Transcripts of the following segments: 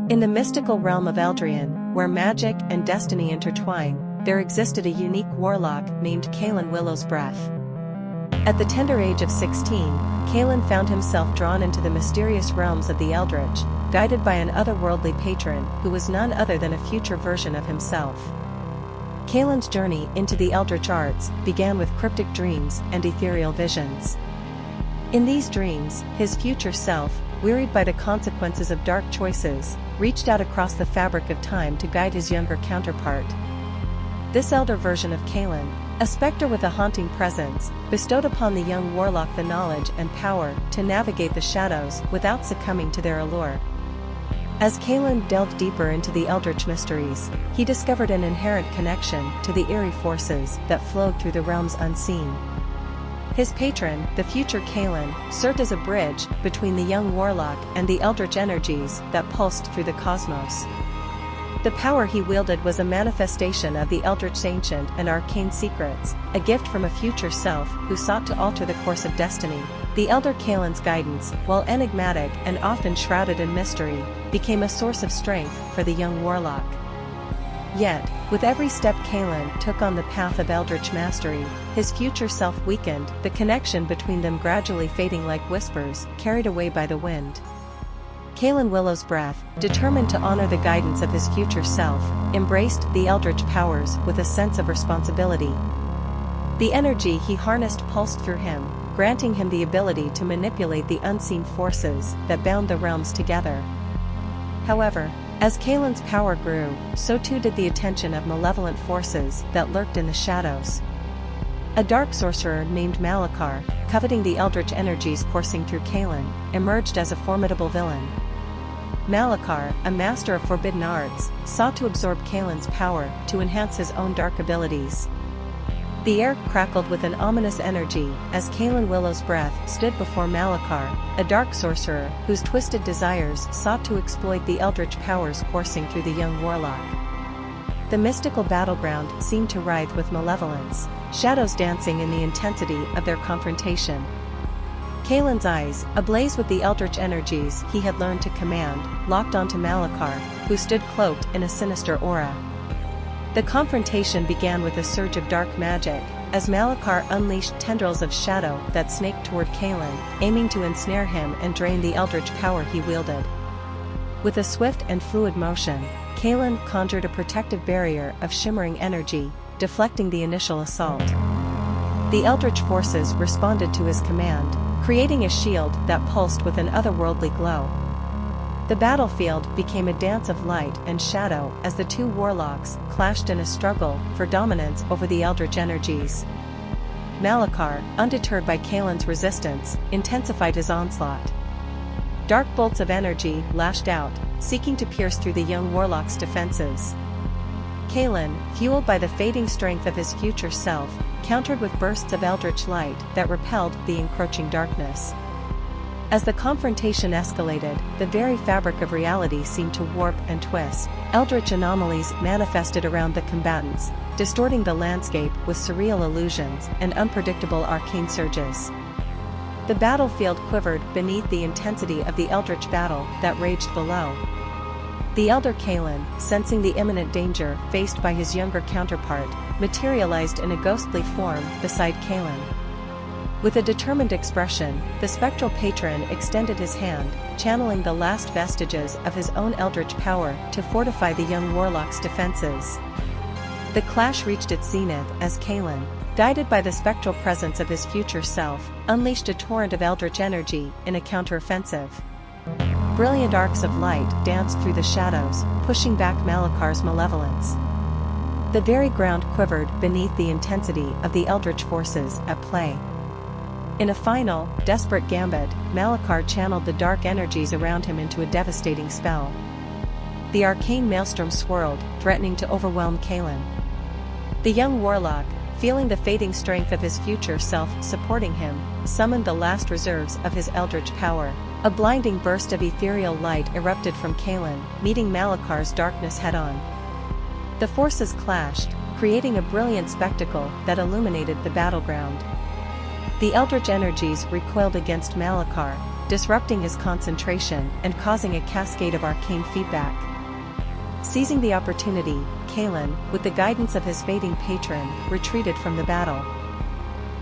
In the mystical realm of Eldrian, where magic and destiny intertwine, there existed a unique warlock named Kaelen Willow's Breath. At the tender age of 16, Kaelen found himself drawn into the mysterious realms of the Eldritch, guided by an otherworldly patron who was none other than a future version of himself. Kaelen's journey into the Eldritch arts began with cryptic dreams and ethereal visions. In these dreams, his future self, wearied by the consequences of dark choices, reached out across the fabric of time to guide his younger counterpart. This elder version of Kaelen, a specter with a haunting presence, bestowed upon the young warlock the knowledge and power to navigate the shadows without succumbing to their allure. As Kaelen delved deeper into the Eldritch mysteries, he discovered an inherent connection to the eerie forces that flowed through the realms unseen. His patron, the future Kaelen, served as a bridge between the young warlock and the Eldritch energies that pulsed through the cosmos. The power he wielded was a manifestation of the Eldritch's ancient and arcane secrets, a gift from a future self who sought to alter the course of destiny. The Elder Kaelen's guidance, while enigmatic and often shrouded in mystery, became a source of strength for the young warlock. Yet, with every step Kaelen took on the path of Eldritch mastery, his future self weakened, the connection between them gradually fading like whispers carried away by the wind. Kaelen Willow's Breath, determined to honor the guidance of his future self, embraced the Eldritch powers with a sense of responsibility. The energy he harnessed pulsed through him, granting him the ability to manipulate the unseen forces that bound the realms together. However, as Kaelen's power grew, so too did the attention of malevolent forces that lurked in the shadows. A dark sorcerer named Malakar, coveting the Eldritch energies coursing through Kaelen, emerged as a formidable villain. Malakar, a master of forbidden arts, sought to absorb Kaelen's power to enhance his own dark abilities. The air crackled with an ominous energy as Kaelen Willow's Breath stood before Malakar, a dark sorcerer whose twisted desires sought to exploit the Eldritch powers coursing through the young warlock. The mystical battleground seemed to writhe with malevolence, shadows dancing in the intensity of their confrontation. Kaelen's eyes, ablaze with the Eldritch energies he had learned to command, locked onto Malakar, who stood cloaked in a sinister aura. The confrontation began with a surge of dark magic, as Malakar unleashed tendrils of shadow that snaked toward Kaelen, aiming to ensnare him and drain the Eldritch power he wielded. With a swift and fluid motion, Kaelen conjured a protective barrier of shimmering energy, deflecting the initial assault. The Eldritch forces responded to his command, creating a shield that pulsed with an otherworldly glow. The battlefield became a dance of light and shadow as the two warlocks clashed in a struggle for dominance over the Eldritch energies. Malakar, undeterred by Kaelen's resistance, intensified his onslaught. Dark bolts of energy lashed out, seeking to pierce through the young warlock's defenses. Kaelen, fueled by the fading strength of his future self, countered with bursts of Eldritch light that repelled the encroaching darkness. As the confrontation escalated, the very fabric of reality seemed to warp and twist. Eldritch anomalies manifested around the combatants, distorting the landscape with surreal illusions and unpredictable arcane surges. The battlefield quivered beneath the intensity of the Eldritch battle that raged below. The elder Kaelen, sensing the imminent danger faced by his younger counterpart, materialized in a ghostly form beside Kaelen. With a determined expression, the spectral patron extended his hand, channeling the last vestiges of his own Eldritch power to fortify the young warlock's defenses. The clash reached its zenith as Kaelen, guided by the spectral presence of his future self, unleashed a torrent of Eldritch energy in a counteroffensive. Brilliant arcs of light danced through the shadows, pushing back Malakar's malevolence. The very ground quivered beneath the intensity of the Eldritch forces at play. In a final, desperate gambit, Malakar channeled the dark energies around him into a devastating spell. The arcane maelstrom swirled, threatening to overwhelm Kaelen. The young warlock, feeling the fading strength of his future self supporting him, summoned the last reserves of his Eldritch power. A blinding burst of ethereal light erupted from Kaelen, meeting Malakar's darkness head-on. The forces clashed, creating a brilliant spectacle that illuminated the battleground. The Eldritch energies recoiled against Malakar, disrupting his concentration and causing a cascade of arcane feedback. Seizing the opportunity, Kaelen, with the guidance of his fading patron, retreated from the battle.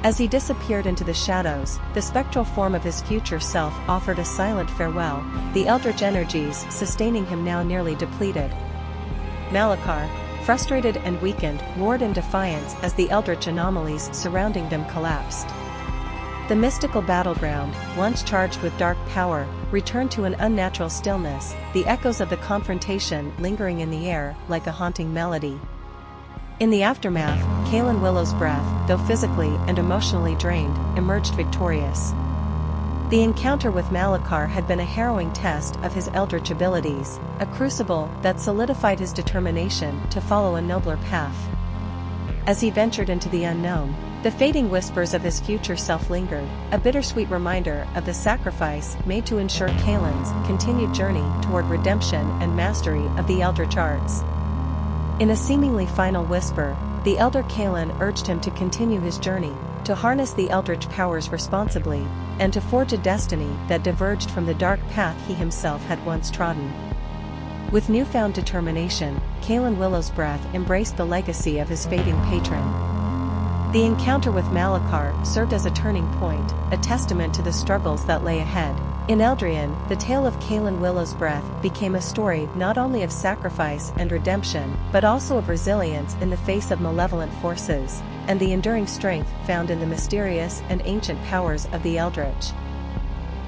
As he disappeared into the shadows, the spectral form of his future self offered a silent farewell, the eldritch energies sustaining him now nearly depleted. Malachar, frustrated and weakened, roared in defiance as the eldritch anomalies surrounding them collapsed. The mystical battleground, once charged with dark power, returned to an unnatural stillness, the echoes of the confrontation lingering in the air like a haunting melody. In the aftermath, Kaelen Willowsbreath, though physically and emotionally drained, emerged victorious. The encounter with Malachar had been a harrowing test of his eldritch abilities, a crucible that solidified his determination to follow a nobler path. As he ventured into the unknown, the fading whispers of his future self lingered, a bittersweet reminder of the sacrifice made to ensure Kaelen's continued journey toward redemption and mastery of the eldritch arts. In a seemingly final whisper, the elder Kaelen urged him to continue his journey, to harness the eldritch powers responsibly, and to forge a destiny that diverged from the dark path he himself had once trodden. With newfound determination, Kaelen Willowsbreath embraced the legacy of his fading patron. The encounter with Malachar served as a turning point, a testament to the struggles that lay ahead. In Eldrian, the tale of Kaelen Willowsbreath became a story not only of sacrifice and redemption, but also of resilience in the face of malevolent forces, and the enduring strength found in the mysterious and ancient powers of the Eldritch.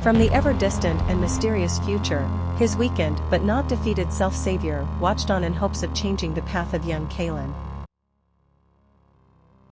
From the ever-distant and mysterious future, his weakened but not defeated self-savior watched on in hopes of changing the path of young Kaelen.